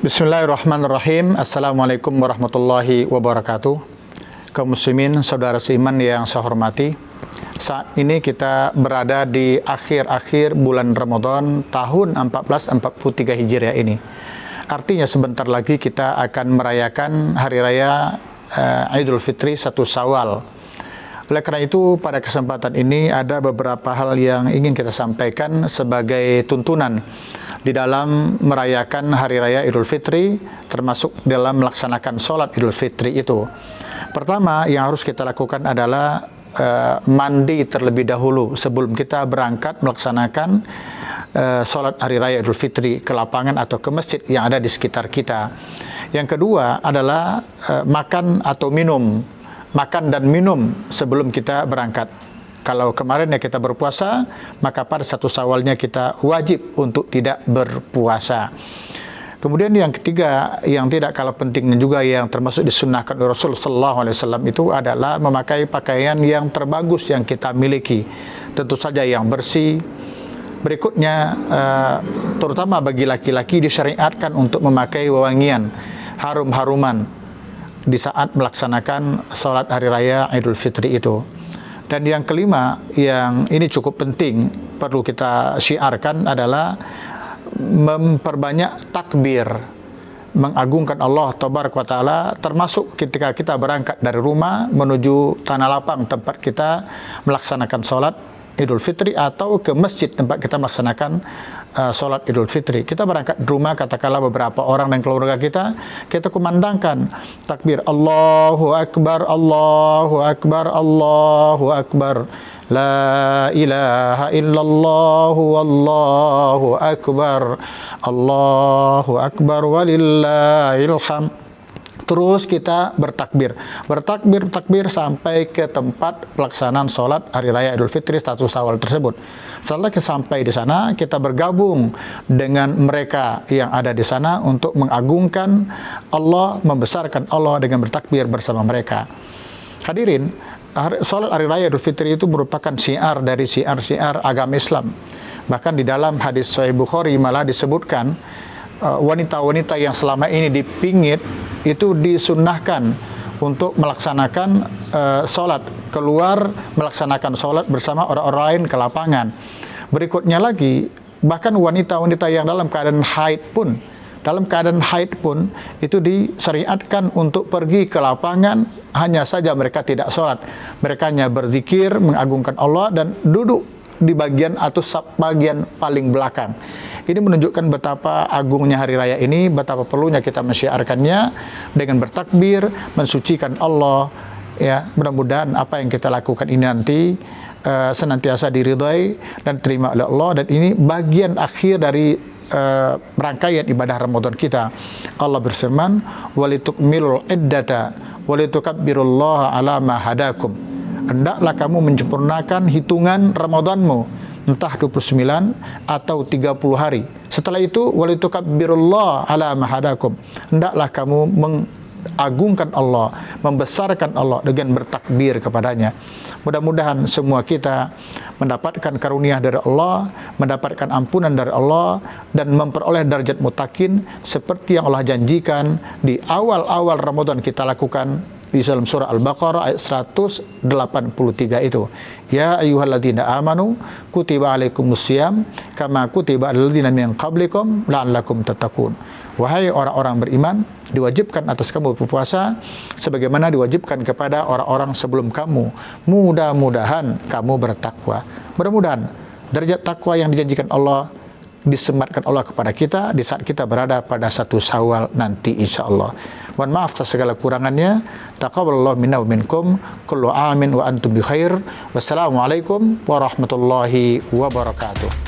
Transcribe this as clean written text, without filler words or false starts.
Bismillahirrahmanirrahim. Assalamualaikum warahmatullahi wabarakatuh. Kaum muslimin, saudara seiman yang saya hormati, saat ini kita berada di akhir-akhir bulan Ramadan tahun 1443 Hijriah ini. Artinya sebentar lagi kita akan merayakan hari raya Idul Fitri 1 Syawal. Oleh karena itu, pada kesempatan ini ada beberapa hal yang ingin kita sampaikan sebagai tuntunan di dalam merayakan hari raya Idul Fitri, termasuk dalam melaksanakan sholat Idul Fitri itu. Pertama yang harus kita lakukan adalah mandi terlebih dahulu sebelum kita berangkat melaksanakan sholat hari raya Idul Fitri ke lapangan atau ke masjid yang ada di sekitar kita. Yang kedua adalah makan dan minum sebelum kita berangkat. Kalau kemarin ya kita berpuasa, maka pada 1 Syawalnya kita wajib untuk tidak berpuasa. Kemudian yang ketiga, yang tidak kalah pentingnya juga yang termasuk disunnahkan oleh Rasulullah SAW itu adalah memakai pakaian yang terbagus yang kita miliki. Tentu saja yang bersih. Berikutnya, terutama bagi laki-laki disyariatkan untuk memakai wewangian, harum-haruman di saat melaksanakan sholat hari raya Idul Fitri itu. Dan yang kelima, yang ini cukup penting, perlu kita syiarkan adalah memperbanyak takbir, mengagungkan Allah Tabaraka wa Ta'ala, termasuk ketika kita berangkat dari rumah menuju tanah lapang tempat kita melaksanakan sholat Idul Fitri atau ke masjid tempat kita melaksanakan sholat Idul Fitri. Kita berangkat di rumah, katakanlah beberapa orang dan keluarga kita kumandangkan takbir Allahu Akbar, Allahu Akbar, Allahu Akbar, La ilaha illallah, Wallahu Akbar, Allahu Akbar, walillahil hamd. Terus kita bertakbir sampai ke tempat pelaksanaan sholat hari raya Idul Fitri 1 Syawal tersebut. Setelah kita sampai di sana, kita bergabung dengan mereka yang ada di sana untuk mengagungkan Allah, membesarkan Allah dengan bertakbir bersama mereka. Hadirin, sholat hari raya Idul Fitri itu merupakan syiar dari syiar-syiar agama Islam. Bahkan di dalam hadis Sahih Bukhari malah disebutkan wanita-wanita yang selama ini dipingit itu disunnahkan untuk melaksanakan sholat, keluar melaksanakan sholat bersama orang-orang lain ke lapangan. Berikutnya lagi, bahkan wanita-wanita yang dalam keadaan haid pun itu disyariatkan untuk pergi ke lapangan, hanya saja mereka tidak sholat. Mereka hanya berzikir, mengagungkan Allah dan duduk di bagian atau bagian paling belakang. Ini menunjukkan betapa agungnya hari raya ini, betapa perlunya kita mensyiarkannya dengan bertakbir, mensucikan Allah. Ya, mudah-mudahan apa yang kita lakukan ini nanti senantiasa diridhai dan terima oleh Allah, dan ini bagian akhir dari rangkaian ibadah Ramadan kita. Allah berfirman, "Walitukmilul iddata walitukabbirullaha ala ma hadakum." Hendaklah kamu menyempurnakan hitungan Ramadanmu, entah 29 atau 30 hari. Setelah itu, walitukabbirullaha ala ma hadakum. Hendaklah kamu mengagungkan Allah, membesarkan Allah dengan bertakbir kepadanya. Mudah-mudahan semua kita mendapatkan karunia dari Allah, mendapatkan ampunan dari Allah, dan memperoleh derajat muttaqin seperti yang Allah janjikan di awal-awal Ramadan kita lakukan di dalam surah Al-Baqarah ayat 183 itu. Ya ayyuhalladzina amanu kutiba alaikumusiyam kama kutiba alal ladzina min qablikum la'allakum tattaqun. Wahai orang-orang beriman, diwajibkan atas kamu berpuasa sebagaimana diwajibkan kepada orang-orang sebelum kamu. Mudah-mudahan kamu bertakwa. Mudah-mudahan derajat takwa yang dijanjikan Allah disematkan Allah kepada kita di saat kita berada pada 1 Syawal nanti insyaallah. Mohon maaf atas segala kurangannya. Taqabbalallahu minna wa minkum. Kullu amin wa antum bi khair. Wassalamualaikum warahmatullahi wabarakatuh.